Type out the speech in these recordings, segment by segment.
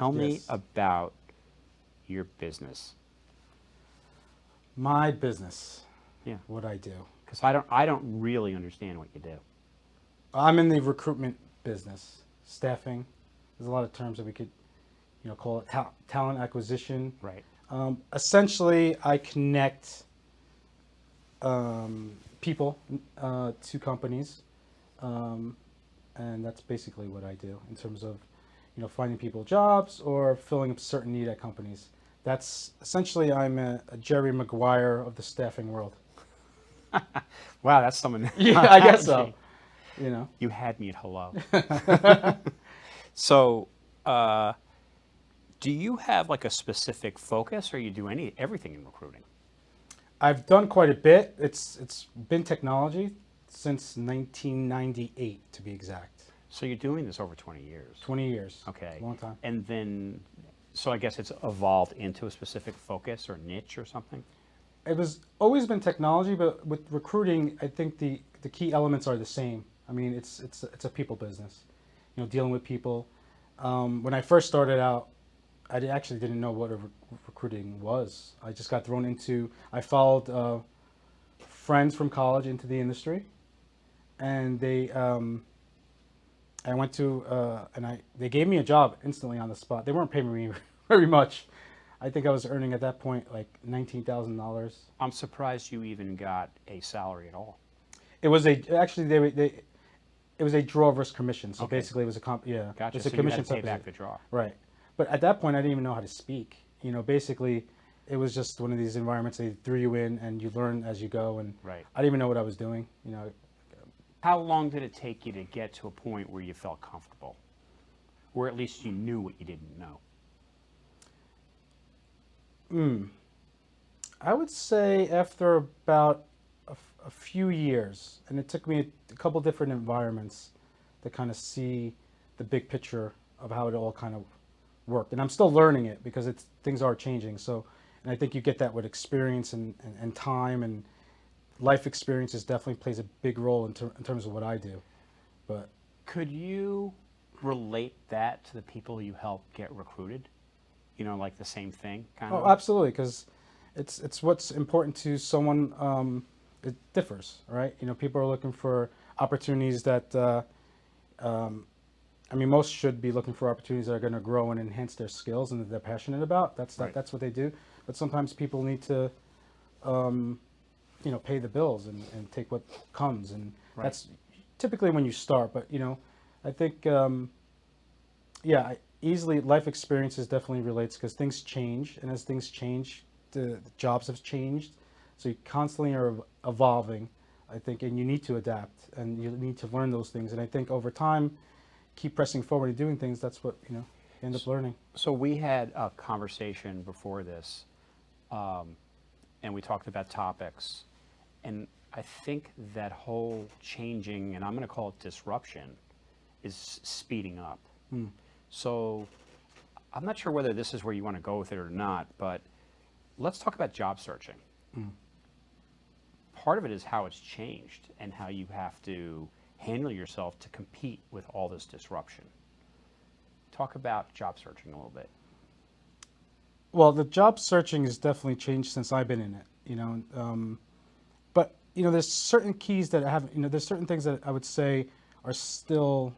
Tell me Yes. about your business. My business, Yeah, what I do. because I don't really understand what you do. I'm in the recruitment business, staffing. There's a lot of terms that we could, call it talent acquisition. Right. Essentially, I connect people to companies, um, and that's basically what I do in terms of, finding people jobs or filling up certain need at companies. That's essentially I'm a Jerry Maguire of the staffing world. Wow, that's someone. Yeah, I guess so. You know. You had me at hello. So, uh, do you have like a specific focus, or you do everything in recruiting? I've done quite a bit. It's been technology since 1998 to be exact. So you're doing this over 20 years. 20 years. Okay. Long time. And then, so I guess it's evolved into a specific focus or niche or something? It was always been technology, but with recruiting, I think the key elements are the same. I mean, it's a people business, dealing with people. When I first started out, actually didn't know what recruiting was. I just got thrown into. I followed friends from college into the industry, and I went to they gave me a job instantly on the spot. They weren't paying me very much. I think I was earning at that point like $19,000. I'm surprised you even got a salary at all. It was actually it was a draw versus commission. So Okay. basically, it was a yeah. Gotcha. It's a So commission you had to pay type back of- the draw. Right. But at that point, I didn't even know how to speak. Basically, it was just one of these environments they threw you in, and you learn as you go. And Right. I didn't even know what I was doing. How long did it take you to get to a point where you felt comfortable, or at least you knew what you didn't know? I would say after about a few years, and it took me a couple different environments to kind of see the big picture of how it all kind of worked. And I'm still learning it because things are changing. So, and I think you get that with experience and time, and life experiences definitely plays a big role in terms of what I do. But Could you relate that to the people you help get recruited? Like the same thing, kind of? oh, absolutely, because it's what's important to someone. It differs, right? People are looking for opportunities that. I mean, most should be looking for opportunities that are going to grow and enhance their skills and that they're passionate about. Right. That's what they do. But sometimes people need to, pay the bills and take what comes, and Right. that's typically when you start. But I think, easily life experiences definitely relates because things change, and as things change, the jobs have changed, so you constantly are evolving. I think, and you need to adapt, and you need to learn those things. And I think over time, keep pressing forward and doing things. That's what you end up learning. So we had a conversation before this, and we talked about topics, and I think that whole changing, and I'm going to call it disruption, is speeding up. So I'm not sure whether this is where you want to go with it or not, but let's talk about job searching. Part of it is how it's changed and how you have to handle yourself to compete with all this disruption. Talk about job searching a little bit. Well, the job searching has definitely changed since I've been in it. But there's certain keys that I have. There's certain things that I would say are still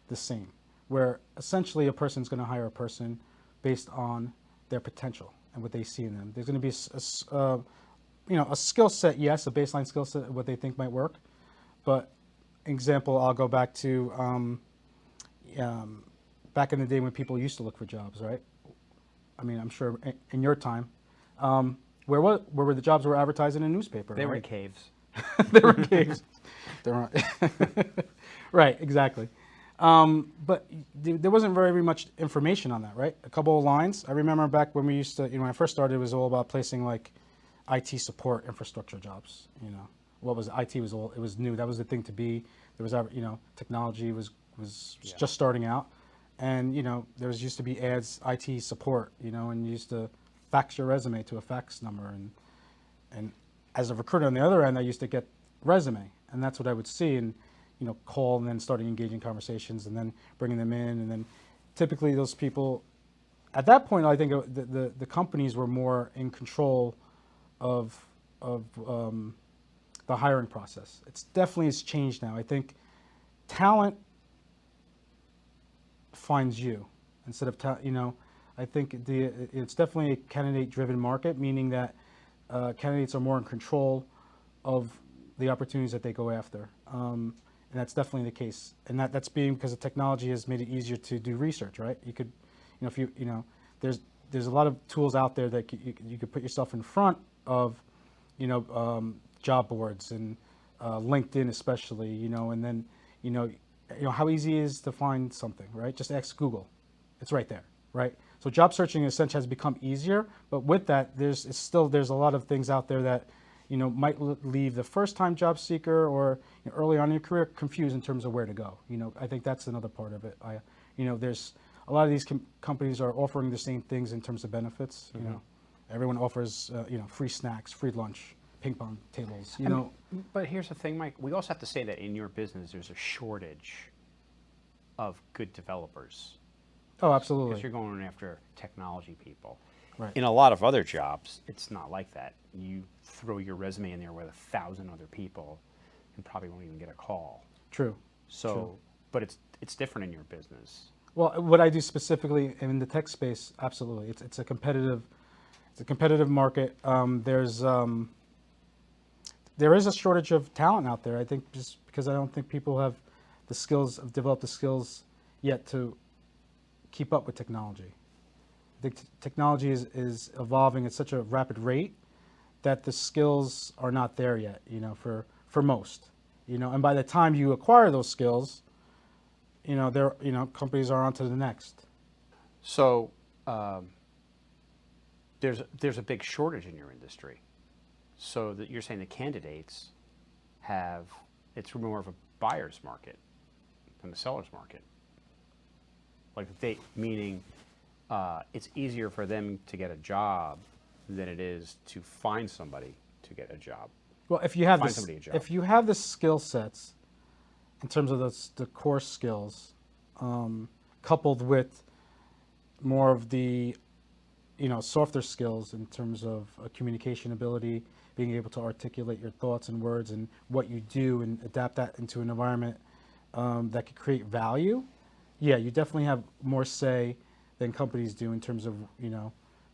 the same, where essentially a person's going to hire a person based on their potential and what they see in them. There's going to be a skill set, yes, a baseline skill set, what they think might work. But example, I'll go back to back in the day when people used to look for jobs, right? I mean, I'm sure in your time, where were the jobs were advertised in a newspaper? They were in right? caves. They were in caves. They were right, exactly. But there wasn't very much information on that, right? A couple of lines. I remember back when we used to, when I first started, it was all about placing like IT support infrastructure jobs. What was IT was all, it was new. That was the thing to be. There was, technology was just starting out, and there used to be ads, IT support, and you used to fax your resume to a fax number, and as a recruiter on the other end, I used to get resume, and that's what I would see, and call, and then starting engaging conversations, and then bringing them in, and then typically those people at that point, I think the companies were more in control of the hiring process. It's definitely has changed now. I think talent finds you instead of I think it's definitely a candidate-driven market, meaning that candidates are more in control of the opportunities that they go after, and that's definitely the case. And that's being because the technology has made it easier to do research, right? You could, if there's a lot of tools out there that you could put yourself in front of, job boards and LinkedIn especially, and then how easy it is to find something, right? Just ask Google, it's right there, right? So job searching essentially has become easier, but with that, there's a lot of things out there that might leave the first-time job seeker or early on in your career confused in terms of where to go. I think that's another part of it. There's a lot of these companies are offering the same things in terms of benefits. Everyone offers free snacks, free lunch, ping pong tables. But here's the thing, Mike. We also have to say that in your business, there's a shortage of good developers. Oh, absolutely. Because you're going after technology people. Right. In a lot of other jobs, it's not like that. You throw your resume in there with 1,000 other people and probably won't even get a call. True. So, True. But it's different in your business. Well, what I do specifically in the tech space, absolutely, it's a competitive market. There is a shortage of talent out there. I think just because I don't think people have developed the skills yet to keep up with technology. I think technology is evolving at such a rapid rate that the skills are not there yet, for most, and by the time you acquire those skills, companies are on to the next. So there's a big shortage in your industry. So that you're saying the candidates it's more of a buyer's market than the seller's market. Meaning it's easier for them to get a job than it is to find somebody to get a job. Well, if you have the skill sets in terms of the core skills, coupled with more of the softer skills in terms of communication ability, being able to articulate your thoughts and words and what you do and adapt that into an environment that could create value, yeah, you definitely have more say than companies do in terms of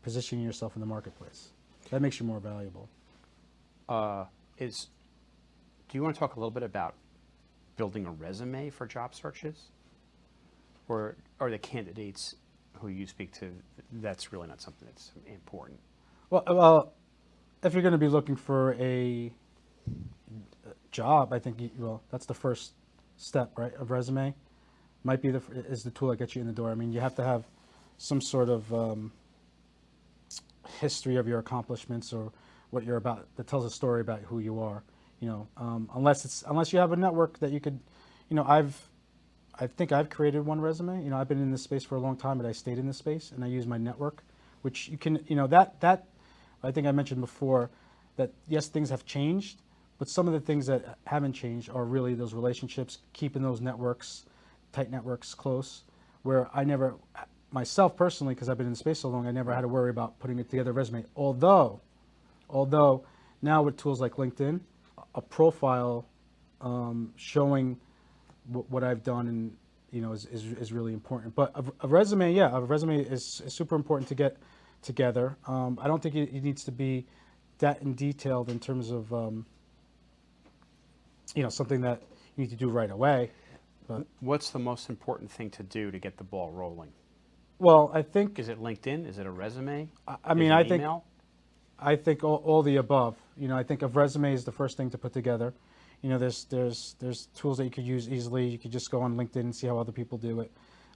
positioning yourself in the marketplace. That makes you more valuable. Do you want to talk a little bit about building a resume for job searches? Or are the candidates who you speak to, that's really not something that's important? Well, if you're going to be looking for a job, I think that's the first step, right? A resume might be is the tool that gets you in the door. I mean, you have to have some sort of history of your accomplishments or what you're about that tells a story about who you are. Unless you have a network that you could, I think I've created one resume. I've been in this space for a long time, but I stayed in this space and I use my network, which you can, that I think I mentioned before that yes, things have changed, but some of the things that haven't changed are really those relationships, keeping those networks, tight networks close, where I never, myself personally, because I've been in the space so long, I never had to worry about putting it together a resume. Although now with tools like LinkedIn, a profile showing what I've done and is really important. But a resume is super important to get together. I don't think it needs to be that in detailed in terms of something that you need to do right away. But what's the most important thing to do to get the ball rolling? Well, I think is it LinkedIn? Is it a resume? Email? I think all the above. I think a resume is the first thing to put together. There's tools that you could use easily. You could just go on LinkedIn and see how other people do it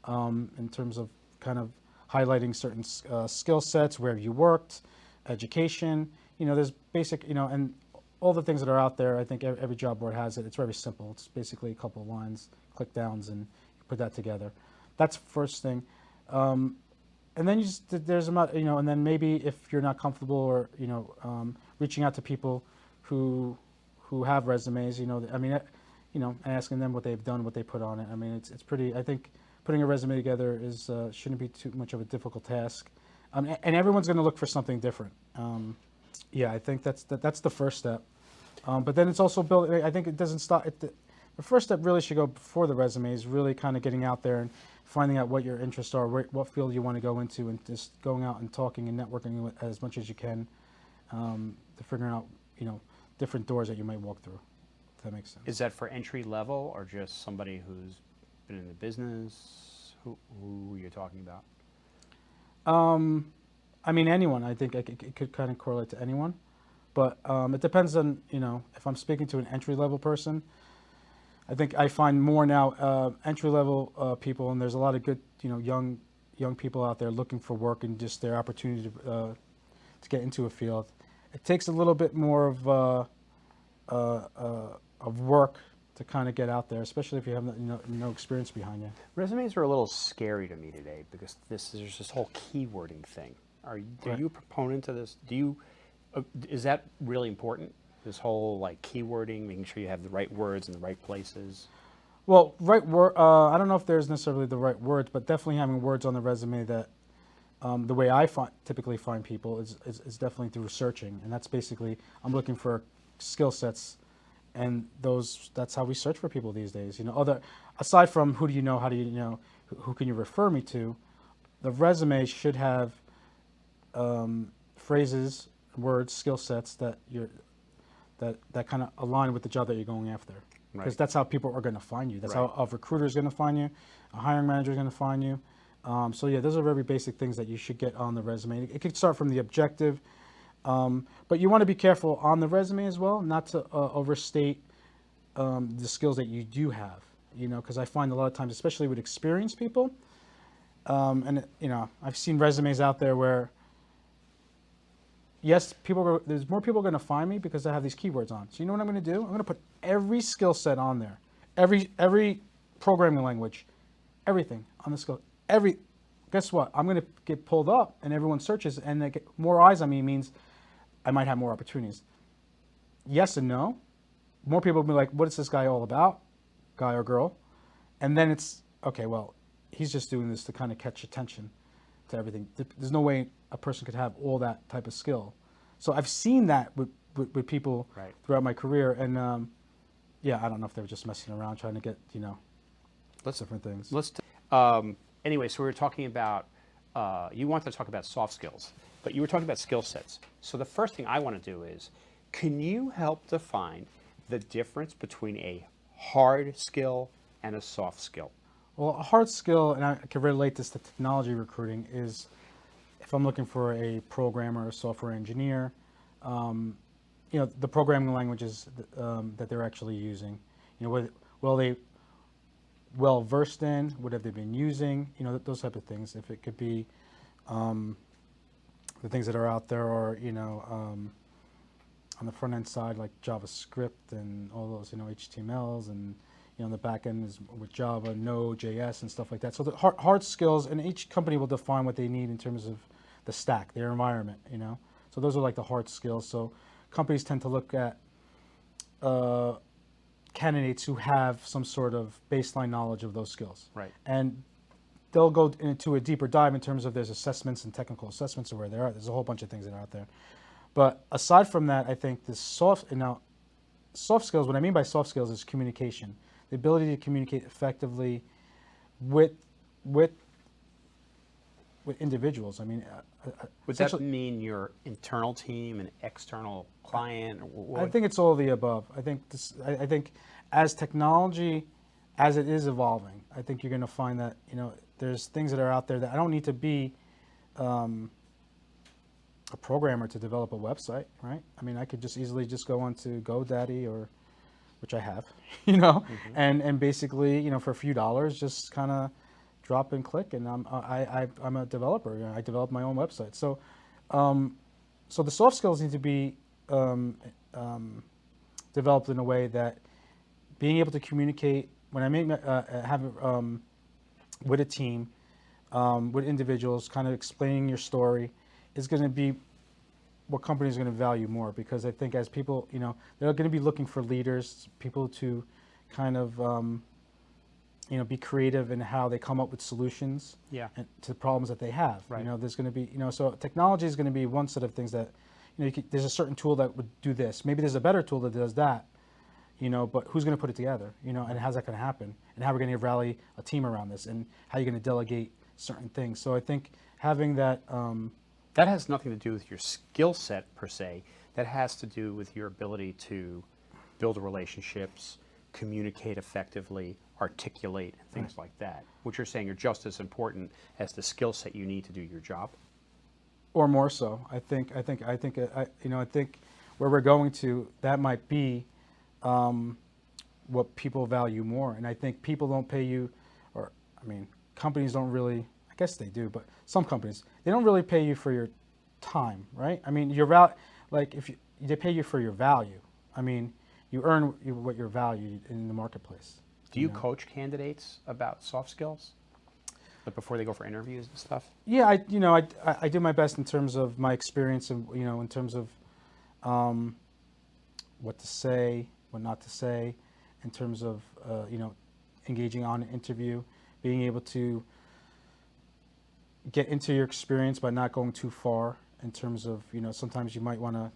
in terms of kind of highlighting certain skill sets, where you worked, education. There's basic, and all the things that are out there. I think every job board has it. It's very simple. It's basically a couple of lines, click downs, and you put that together. That's the first thing. And then there's about, and then maybe if you're not comfortable or, reaching out to people who have resumes, and asking them what they've done, what they put on it. I mean, it's pretty, I think putting a resume together is shouldn't be too much of a difficult task, and everyone's going to look for something different. Yeah, I think that's the first step. But then it's also built. I think it doesn't stop. The first step really should go before the resume is really kind of getting out there and finding out what your interests are, what field you want to go into, and just going out and talking and networking as much as you can to figuring out, different doors that you might walk through. If that makes sense. Is that for entry level or just somebody who's been in the business? Who are you talking about? I mean, anyone. I think it could kind of correlate to anyone, but it depends on, if I'm speaking to an entry level person. I think I find more now entry level people, and there's a lot of good, young people out there looking for work and just their opportunity to get into a field. It takes a little bit more of work to kind of get out there, especially if you have no experience behind you. Resumes are a little scary to me today because there's this whole keywording thing. Are you a proponent to this? Is that really important? This whole keywording, making sure you have the right words in the right places. Well, I don't know if there's necessarily the right words, but definitely having words on the resume that the way I typically find people is definitely through searching, and that's basically I'm looking for skill sets, and that's how we search for people these days. Aside from who do you know, how do you know, who can you refer me to, the resume should have phrases, words, skill sets that kind of align with the job that you're going after. Because that's how people are going to find you. That's how a recruiter is going to find you, a hiring manager is going to find you. So yeah, those are very basic things that you should get on the resume. It could start from the objective, but you want to be careful on the resume as well, not to overstate the skills that you do have. Because I find a lot of times, especially with experienced people, and I've seen resumes out there where, yes, there's more people going to find me because I have these keywords on. So you know what I'm going to do? I'm going to put every skill set on there, every programming language, everything on the skill. Guess what? I'm going to get pulled up, and everyone searches, and they get more eyes on me means I might have more opportunities. Yes and no. More people will be like, "What is this guy all about, guy or girl?" And then it's okay. Well, he's just doing this to kind of catch attention to everything. There's no way a person could have all that type of skill. So I've seen that with people throughout my career, and yeah, I don't know if they were just messing around trying to get different things. Anyway, so we were talking about you wanted to talk about soft skills, but you were talking about skill sets. So the first thing I want to do is, can you help define the difference between a hard skill and a soft skill? Well, a hard skill, and I can relate this to technology recruiting, is if I'm looking for a programmer or software engineer, the programming languages that they're actually using, they well versed in, what have they been using, those type of things. If it could be the things that are out there, or on the front end side like JavaScript and all those HTMLs, and on the back end is with Java, Node, JS, and stuff like that. So the hard skills, and each company will define what they need in terms of the stack, their environment. So those are like the hard skills. So companies tend to look at candidates who have some sort of baseline knowledge of those skills. Right. And they'll go into a deeper dive in terms of there's assessments and technical assessments of where they are. There's a whole bunch of things that are out there. But aside from that, I think the soft skills, what I mean by soft skills is communication. The ability to communicate effectively with individuals. I mean, would that mean your internal team and external client? I think it's all of the above. I think as technology, as it is evolving, I think you're going to find that there's things that are out there that I don't need to be a programmer to develop a website, right? I mean, I could just easily just go onto GoDaddy, or which I have, and basically, for a few dollars, just kind of drop and click, and I'm a developer. I develop my own website. So, so the soft skills need to be developed in a way that being able to communicate when I with a team, with individuals, kind of explaining your story, is going to be what companies are going to value more, because I think as people, they're going to be looking for leaders, people to kind of be creative in how they come up with solutions Yeah. to the problems that they have. Right. There's going to be, so technology is going to be one set of things that, there's a certain tool that would do this. Maybe there's a better tool that does that, but who's going to put it together, and how's that going to happen? And how we're going to rally a team around this, and how you're going to delegate certain things. So I think having that, That has nothing to do with your skill set per se. That has to do with your ability to build relationships, communicate effectively, articulate, and things like that. What you're saying are just as important as the skill set you need to do your job. or more so. I think where we're going to, that might be what people value more. And I think people don't pay you, companies don't really, I guess they do, but some companies, they don't really pay you for your time, right? They pay you for your value. You earn what you're valued in the marketplace. Do you coach candidates about soft skills? Like before they go for interviews and stuff? Yeah, I do my best in terms of my experience and, in terms of what to say, what not to say, in terms of, engaging on an interview, being able to get into your experience but not going too far in terms of, sometimes you might want to,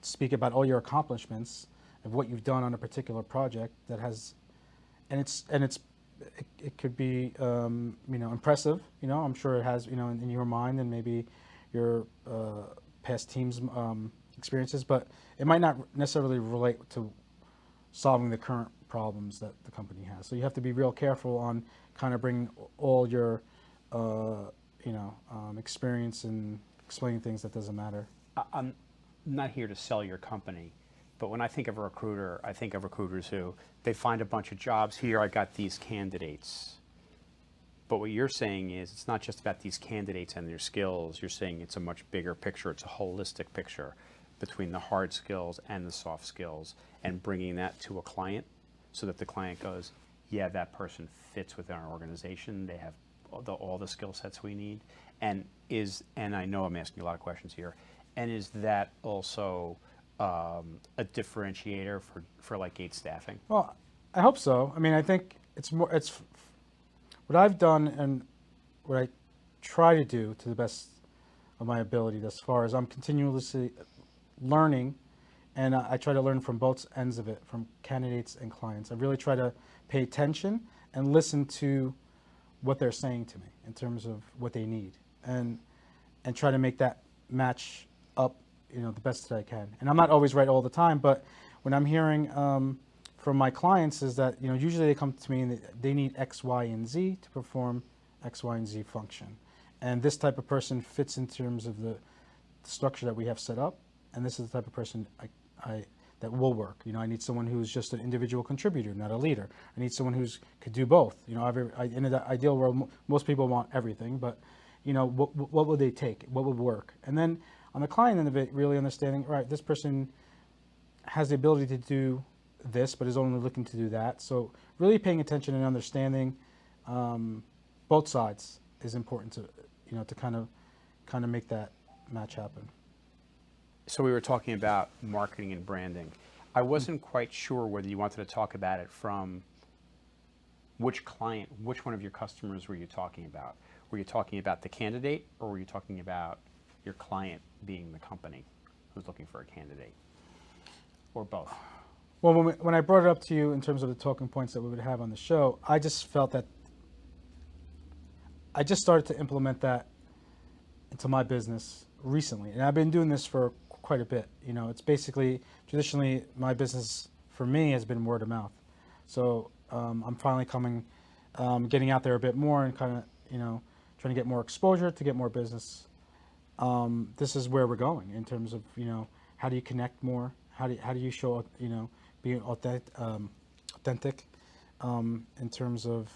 speak about all your accomplishments of what you've done on a particular project that has, it could be, impressive, I'm sure it has, in your mind and maybe your past team's experiences, but it might not necessarily relate to solving the current problems that the company has. So you have to be real careful on kind of bringing all your, experience and explaining things that doesn't matter. I'm not here to sell your company, but when I think of a recruiter, I think of recruiters who, they find a bunch of jobs. Here, I got these candidates. But what you're saying is it's not just about these candidates and their skills. You're saying it's a much bigger picture. It's a holistic picture between the hard skills and the soft skills, and bringing that to a client so that the client goes, yeah, that person fits within our organization. They have all the skill sets we need. And I know I'm asking you a lot of questions here, and is that also a differentiator for like Gates Staffing? Well, I hope so. I think it's what I've done and what I try to do to the best of my ability thus far is I'm continuously learning, and I try to learn from both ends of it, from candidates and clients. I really try to pay attention and listen to what they're saying to me in terms of what they need, and try to make that match up, the best that I can. And I'm not always right all the time, but when I'm hearing from my clients is that, usually they come to me and they need X, Y, and Z to perform X, Y, and Z function. And this type of person fits in terms of the structure that we have set up. And this is the type of person that will work. I need someone who's just an individual contributor, not a leader. I need someone who's could do both. In the ideal world, most people want everything, but what would they take? What would work? And then on the client end of it, really understanding, right, this person has the ability to do this, but is only looking to do that. So really paying attention and understanding both sides is important to kind of make that match happen. So we were talking about marketing and branding. I wasn't quite sure whether you wanted to talk about it from which one of your customers were you talking about? Were you talking about the candidate, or were you talking about your client being the company who's looking for a candidate, or both? Well, when I brought it up to you in terms of the talking points that we would have on the show, I just felt that I just started to implement that into my business recently. And I've been doing this for quite a bit. It's basically, traditionally, my business for me has been word of mouth. So I'm finally getting out there a bit more and kind of, trying to get more exposure to get more business. This is where we're going in terms of, how do you connect more? How do you show, being authentic in terms of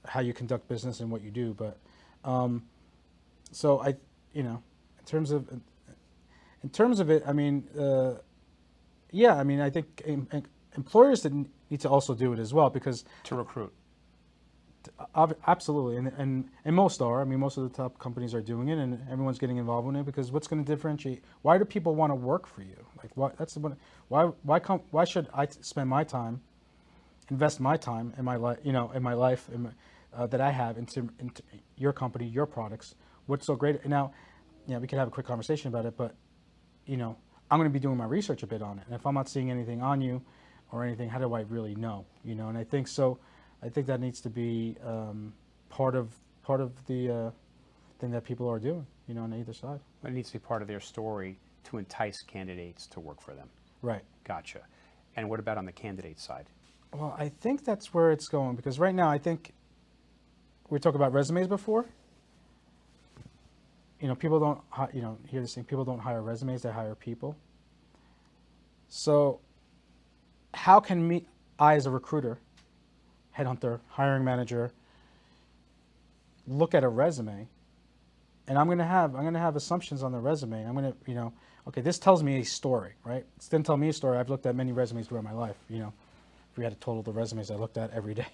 how you conduct business and what you do. But so in terms of it, I think employers need to also do it as well, because To recruit. Absolutely, and most are. Most of the top companies are doing it, and everyone's getting involved in it, because what's going to differentiate? Why do people want to work for you? Like, why should I spend my time invest my time in my life, in my life, that I have into your company, your products. What's so great? Now, we could have a quick conversation about it, but I'm going to be doing my research a bit on it. And if I'm not seeing anything on you or anything, how do I really know? And I think so. I think that needs to be part of the thing that people are doing, on either side. It needs to be part of their story to entice candidates to work for them. Right. Gotcha. And what about on the candidate side? Well, I think that's where it's going, because right now I think we talked about resumes before. People don't, hear this thing, people don't hire resumes, they hire people. So how can I as a recruiter, headhunter, hiring manager, look at a resume, and I'm going to have assumptions on the resume. I'm going to, okay, this tells me a story, right? It didn't tell me a story. I've looked at many resumes throughout my life, if we had to total the resumes I looked at every day,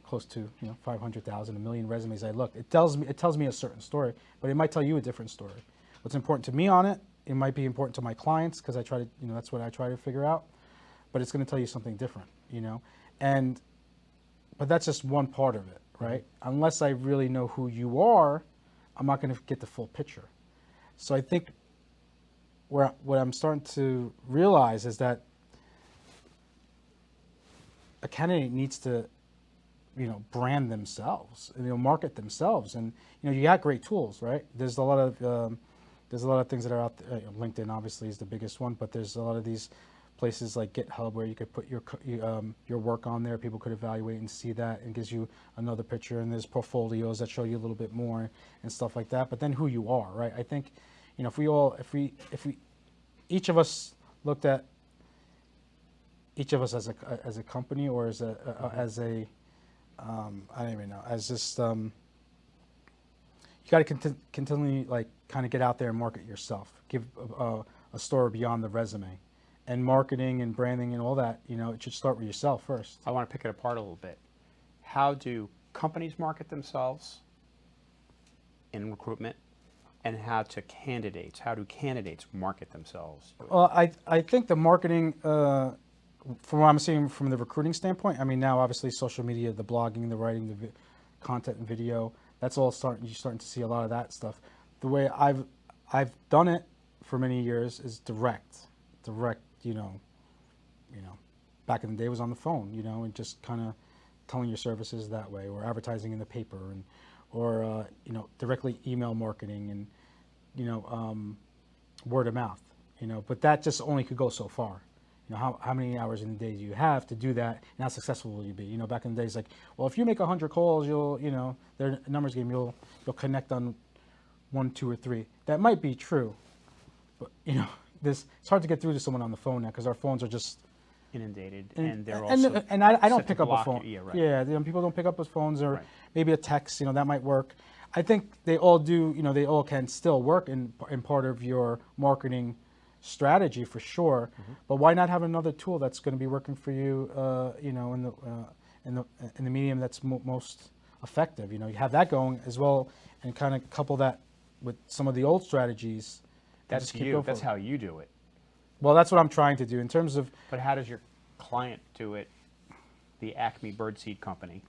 close to 500,000, a million resumes I looked. It tells me a certain story, but it might tell you a different story. What's important to me on it, it might be important to my clients, because I try to, that's what I try to figure out, but it's going to tell you something different, but that's just one part of it, right? Unless I really know who you are, I'm not going to get the full picture. So I think what I'm starting to realize is that a candidate needs to, brand themselves, market themselves, and you got great tools, right? There's a lot of things that are out there. LinkedIn obviously is the biggest one, but there's a lot of these places like GitHub where you could put your work on there. People could evaluate and see that, and gives you another picture. And there's portfolios that show you a little bit more and stuff like that. But then who you are, right? I think, if we each of us looked at each of us as a company, or as a I don't even know, as just you got to continually kind of get out there and market yourself, give a story beyond the resume. And marketing and branding and all that, it should start with yourself first. I want to pick it apart a little bit. How do companies market themselves in recruitment, and how do candidates market themselves? Well, I think the marketing, from what I'm seeing from the recruiting standpoint, now obviously social media, the blogging, the writing, the content and video, that's all you're starting to see a lot of that stuff. The way I've done it for many years is direct, back in the day was on the phone, and just kind of telling your services that way, or advertising in the paper, or directly email marketing, and word of mouth, but that just only could go so far. How many hours in the day do you have to do that, and how successful will you be? Back in the days, well, if you make 100 calls, you'll, their numbers game, you'll connect on 1, 2, or 3. That might be true, but it's hard to get through to someone on the phone now, because our phones are just inundated, and they're also and I don't set to pick up a block phone. you. Yeah, right. Yeah, people don't pick up with phones, or Right. maybe a text. That might work. I think they all do. They all can still work in part of your marketing strategy for sure. Mm-hmm. But why not have another tool that's going to be working for you? In the medium that's most effective. You have that going as well, and kind of couple that with some of the old strategies. That's you. That's how you do it. Well, that's what I'm trying to do in terms of. But how does your client do it, the Acme Birdseed Company,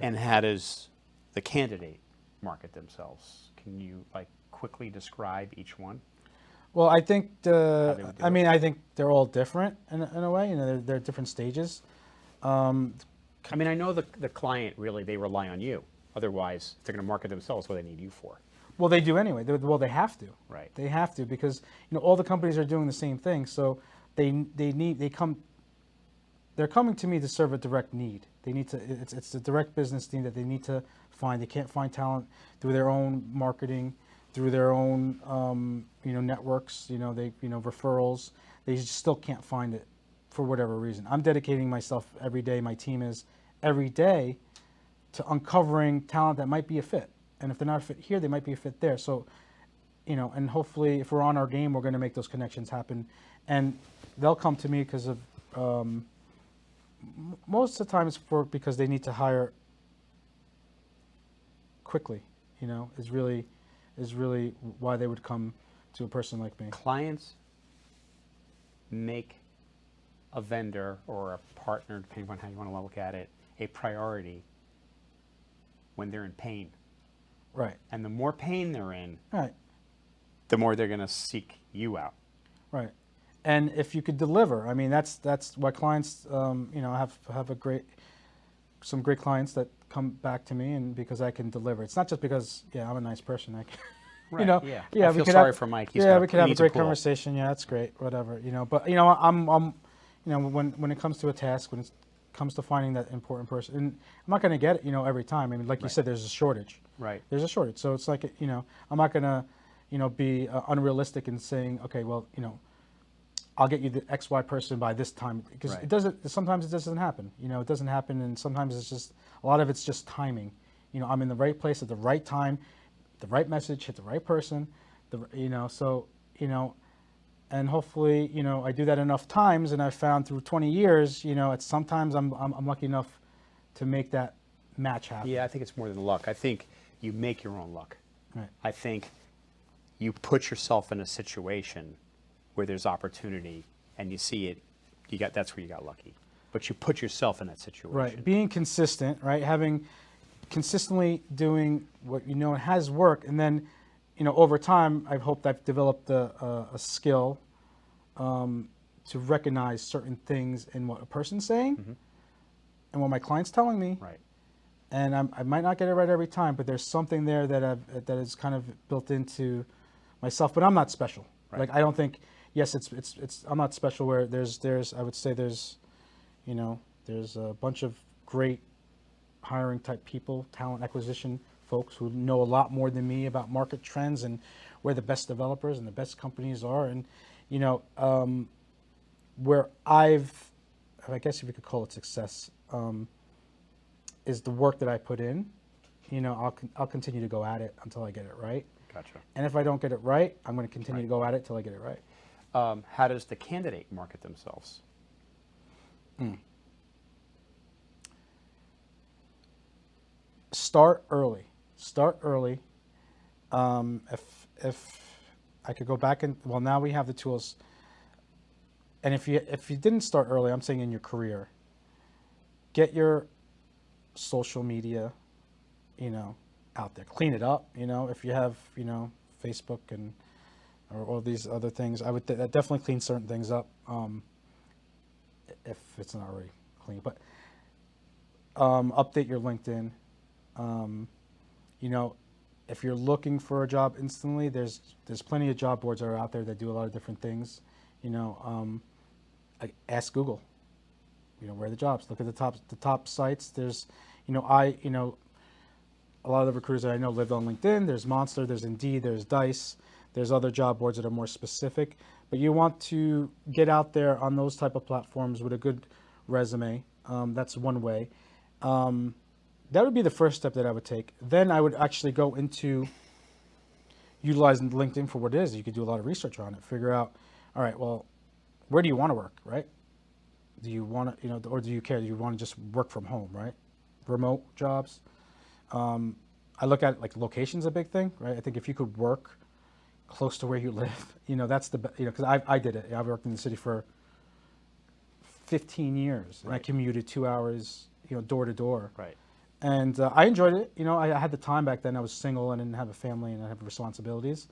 and how does the candidate market themselves? Can you quickly describe each one? Well, I think I think they're all different in a way. They're different stages. I know the client really, they rely on you. Otherwise, if they're going to market themselves, what do they need you for? Well, they do anyway. They have to. Right. They have to, because all the companies are doing the same thing. So they're coming to me to serve a direct need. They need to. It's a direct business need that they need to find. They can't find talent through their own marketing, through their own networks. Referrals. They just still can't find it for whatever reason. I'm dedicating myself every day. My team is every day to uncovering talent that might be a fit. And if they're not a fit here, they might be a fit there. So, and hopefully if we're on our game, we're going to make those connections happen. And they'll come to me because of, most of the time it's because they need to hire quickly, is really why they would come to a person like me. Clients make a vendor or a partner, depending on how you want to look at it, a priority when they're in pain. Right. And the more pain they're in, Right. the more they're going to seek you out. Right. And if you could deliver, I mean, that's why clients, you know, have some great clients that come back to me, and because I can deliver. It's not just because, yeah, I'm a nice person. I can, Right. you know, Yeah. yeah, I we feel could sorry have, for Mike. yeah, we could have a needs a great pool. conversation. Yeah, that's great. Whatever, you know. But you know, I'm, you know, when it comes to a task, when it comes to finding that important person, and I'm not going to get it, you know, every time. I mean, like you Right. said, there's a shortage. Right. There's a shortage. So it's like, you know, I'm not going to, you know, be unrealistic in saying, okay, well, you know, I'll get you the XY person by this time, because Right. it doesn't. Sometimes it doesn't happen. You know, it doesn't happen, and sometimes it's just a lot of it's just timing. You know, I'm in the right place at the right time, the right message hit the right person. You know, so you know, and hopefully, you know, I do that enough times, and I've found through 20 years, you know, it's sometimes I'm lucky enough to make that match happen. Yeah, I think it's more than luck. I think you make your own luck. Right. I think you put yourself in a situation where there's opportunity and you see it, that's where you got lucky. But you put yourself in that situation. Right. Being consistent, right? Having consistently doing what you know has worked, and then, you know, over time, I've hoped I've developed a skill to recognize certain things in what a person's saying and what my client's telling me. Right. And I might not get it right every time, but there's something there that is kind of built into myself. But I'm not special. Right. Like, I don't think. Yes, it's. I'm not special. Where there's. I would say there's, you know, there's a bunch of great hiring type people, talent acquisition folks who know a lot more than me about market trends and where the best developers and the best companies are. And, you know, where I guess if you could call it success, is the work that I put in. You know, I'll continue to go at it until I get it right. Gotcha. And if I don't get it right, I'm going to continue to go at it till I get it right. How does the candidate market themselves? Start early. Start early. If I could go back and, well, now we have the tools. And if you didn't start early, I'm saying in your career, get your social media, you know, out there. Clean it up. You know, if you have, you know, Facebook and or all these other things, I would definitely clean certain things up, if it's not already clean. But update your LinkedIn. You know, if you're looking for a job instantly, there's plenty of job boards that are out there that do a lot of different things. You know, ask Google. You know, where are the jobs? Look at the top sites. There's, you know, a lot of the recruiters that I know lived on LinkedIn. There's Monster, there's Indeed, there's Dice. There's other job boards that are more specific, but you want to get out there on those type of platforms with a good resume. That's one way. That would be the first step that I would take. Then I would actually go into utilizing LinkedIn for what it is. You could do a lot of research on it, figure out, all right, well, where do you want to work, right? Do you want to, you know, or do you care? Do you want to just work from home, right? Remote jobs. I look at, like, location's a big thing, right? I think if you could work close to where you live, you know, that's you know, because I did it. I worked in the city for 15 years, and I commuted 2 hours, you know, door to door. Right. And I enjoyed it. You know, I had the time back then. I was single and didn't have a family and I have responsibilities.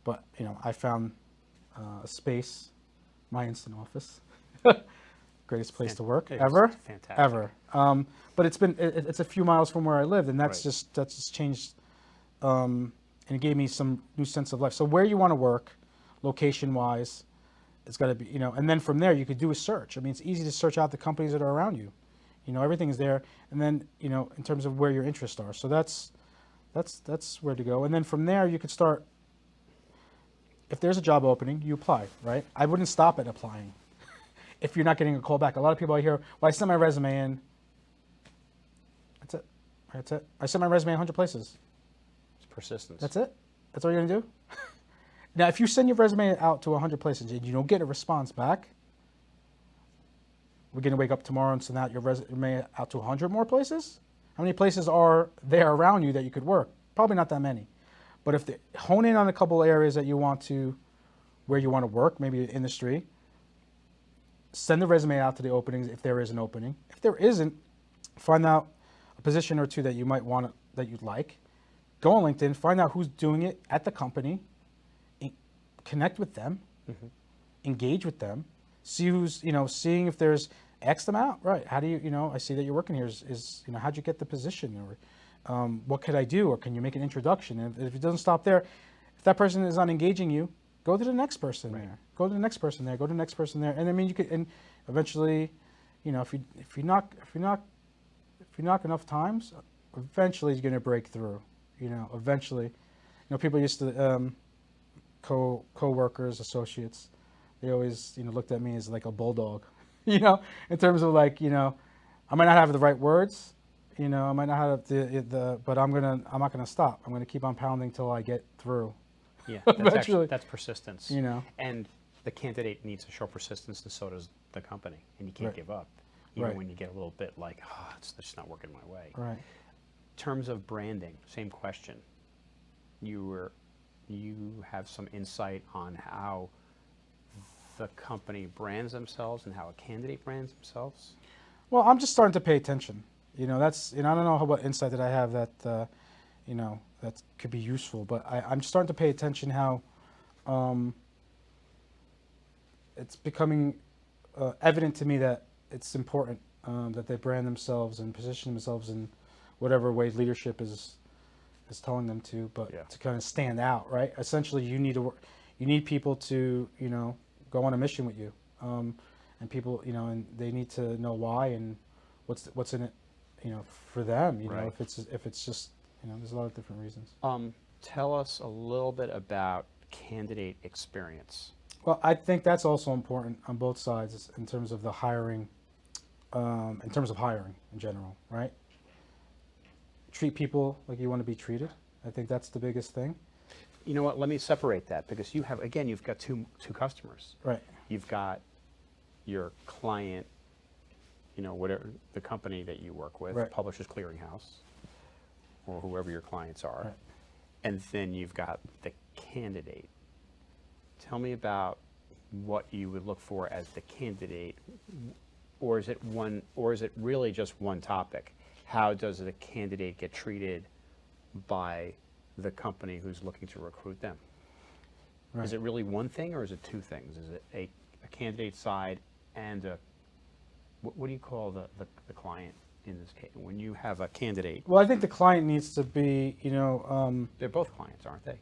But, you know, I found a space, my instant office. Greatest place to work ever. Fantastic. Ever. But it's a few miles from where I lived, and that's just changed, and it gave me some new sense of life. So where you want to work, location-wise, it's got to be, you know, and then from there you could do a search. I mean, it's easy to search out the companies that are around you. You know, everything is there, and then, you know, in terms of where your interests are. So that's where to go. And then from there you could start. If there's a job opening, you apply, right? I wouldn't stop at applying. If you're not getting a call back, a lot of people I hear, well, I sent my resume in. That's it. That's it. I sent my resume 100 places. It's persistence. That's it. That's all you're gonna do. Now, if you send your resume out to 100 places and you don't get a response back, we're gonna wake up tomorrow and send out your resume out to 100 more places. How many places are there around you that you could work? Probably not that many. But if they hone in on a couple areas that you want to, where you want to work, maybe an industry, send the resume out to the openings if there is an opening. If there isn't, find out a position or two that you might want that you'd like. Go on LinkedIn, find out who's doing it at the company, connect with them, engage with them, see who's, seeing if there's X them out, right? How do you, I see that you're working here how'd you get the position, or what could I do, or can you make an introduction? And if it doesn't stop there, if that person is not engaging you, go to the next person there, go to the next person there, go to the next person there. And I mean, you could, and eventually, if you knock enough times, eventually you're going to break through, eventually, people used to, co-workers, associates, they always, looked at me as like a bulldog, in terms of like, I might not have the right words, I might not have the but I'm not gonna stop. I'm gonna keep on pounding till I get through. Yeah, Eventually. that's persistence. And the candidate needs to show persistence, and so does the company. And you can't give up, even when you get a little bit like, it's just not working my way. Right. In terms of branding, same question. You have some insight on how the company brands themselves and how a candidate brands themselves? Well, I'm just starting to pay attention. That's, I don't know what insight that I have that, that could be useful, but I'm starting to pay attention how it's becoming evident to me that it's important that they brand themselves and position themselves in whatever way leadership is telling them to, but to kind of stand out, right? Essentially, you need people to, go on a mission with you, and people, and they need to know why and what's in it, for them, if it's just, there's a lot of different reasons. Tell us a little bit about candidate experience. Well, I think that's also important on both sides in terms of the hiring, in terms of hiring in general, right? Treat people like you want to be treated. I think that's the biggest thing. You know what? Let me separate that, because you've got two customers. Right. You've got your client, whatever the company that you work with, Publishers Clearinghouse, or whoever your clients are, right. And then you've got the candidate. Tell me about what you would look for as the candidate, or is it really just one topic? How does the candidate get treated by the company who's looking to recruit them? Right. Is it really one thing, or is it two things? Is it a candidate side and what do you call the client in this case when you have a candidate? Well, I think the client needs to be, they're both clients, aren't they?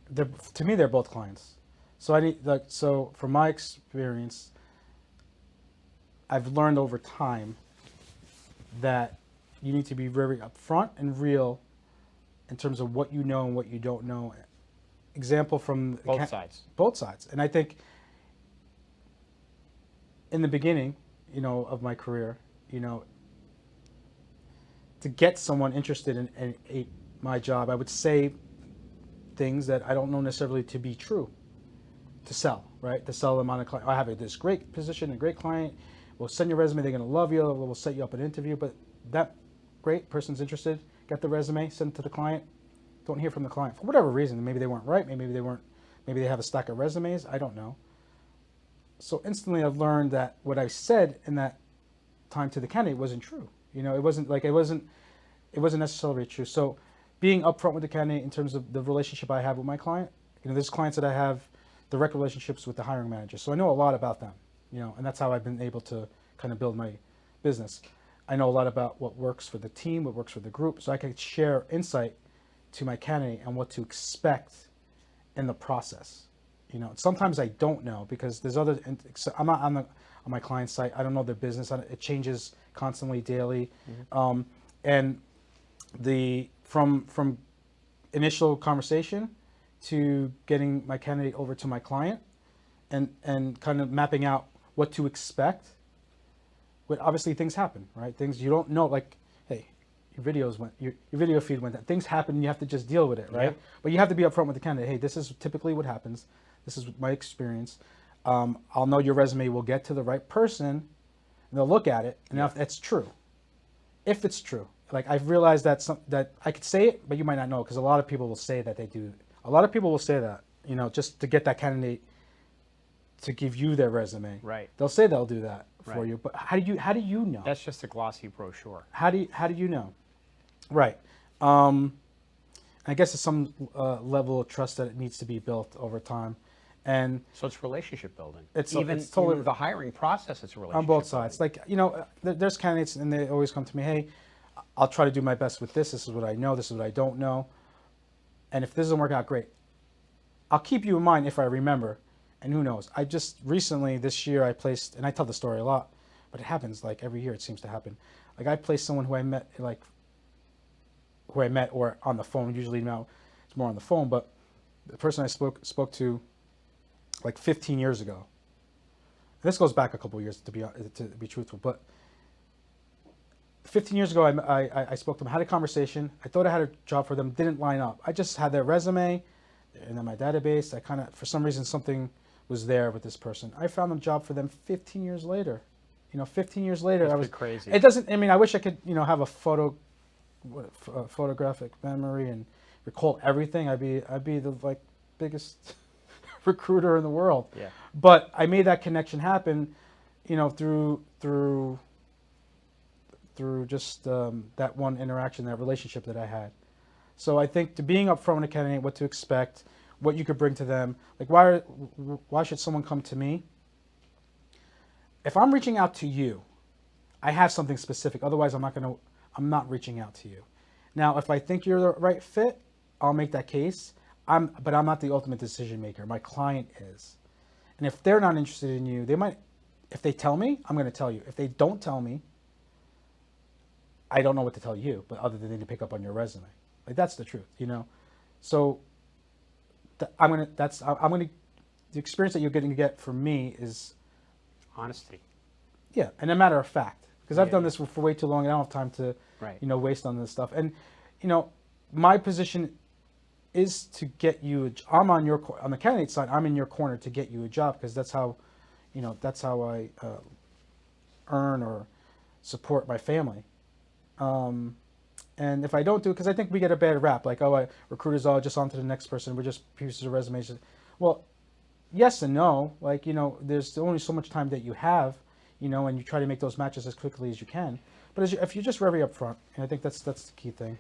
To me, they're both clients. So from my experience, I've learned over time that you need to be very upfront and real in terms of what you know and what you don't know. Example from both sides. Both sides. And I think in the beginning, of my career, to get someone interested in my job, I would say things that I don't know necessarily to be true to sell, right? To sell them on a client. I have this great position, a great client. We'll send your resume. They're going to love you. We'll set you up an interview. But that great person's interested. Get the resume, send it to the client. Don't hear from the client for whatever reason. Maybe they weren't right. Maybe they have a stack of resumes. I don't know. So instantly I've learned that what I said in that time to the candidate wasn't true. It wasn't necessarily true. So being upfront with the candidate in terms of the relationship I have with my client, there's clients that I have direct relationships with the hiring manager. So I know a lot about them, and that's how I've been able to kind of build my business. I know a lot about what works for the team, what works for the group, so I can share insight to my candidate and what to expect in the process. Sometimes I don't know because there's I'm not on my client site. I don't know their business. It changes constantly, daily, and from initial conversation to getting my candidate over to my client, and kind of mapping out what to expect. But obviously things happen, right? Things you don't know, like, hey, your video feed went down. Things happen, and you have to just deal with it, right? Yeah. But you have to be upfront with the candidate. Hey, this is typically what happens. This is my experience. I'll know your resume will get to the right person, and they'll look at it, and if it's true. If it's true. Like, I've realized that I could say it, but you might not know, because a lot of people will say that they do. A lot of people will say that, just to get that candidate to give you their resume. Right. They'll say they'll do that for Right. you, but how do you know? That's just a glossy brochure. How do you know? Right. I guess it's some level of trust that it needs to be built over time, and So it's relationship building. It's even totally the hiring process. It's a relationship on both sides. building. Like, you know, there's candidates and they always come to me, hey, I'll try to do my best with this. This is what I know. This is what I don't know. And if this doesn't work out, great. I'll keep you in mind if I remember. And who knows? I just recently this year I placed, and I tell the story a lot, but it happens like every year. It seems to happen. Like I placed someone who I met or on the phone. Usually now it's more on the phone, but the person I spoke to like 15 years ago. And this goes back a couple of years to be truthful, but 15 years ago I spoke to them, had a conversation. I thought I had a job for them, didn't line up. I just had their resume and then my database. I kind of, for some reason, something was there with this person. I found a job for them 15 years later. You know, 15 years later, That's I was crazy. It doesn't. I mean, I wish I could, you know, have a photographic memory and recall everything. I'd be the like biggest recruiter in the world. Yeah. But I made that connection happen, you know, through just that one interaction, that relationship that I had. So I think to being upfront with a candidate, what to expect, what you could bring to them. Like why should someone come to me? If I'm reaching out to you, I have something specific. Otherwise, I'm not reaching out to you. Now, if I think you're the right fit, I'll make that case. But I'm not the ultimate decision maker. My client is. And if they're not interested in you, they might, if they tell me, I'm going to tell you. If they don't tell me, I don't know what to tell you, but other than to pick up on your resume. Like that's the truth, you know? So the experience that you're going to get from me is Honesty. yeah, and a matter of fact, because I've Yeah, done yeah. this for way too long and I don't have time to, Right. you know, waste on this stuff. And, you know, my position is to get you, I'm on the candidate side, I'm in your corner to get you a job because that's how, you know, that's how I earn or support my family. And if I don't do it, because I think we get a bad rap, like, oh, recruiters are just on to the next person, we're just pieces of resumes. Well, yes and no. Like, you know, there's only so much time that you have, you know, and you try to make those matches as quickly as you can. But if you're just very upfront, and I think that's the key thing.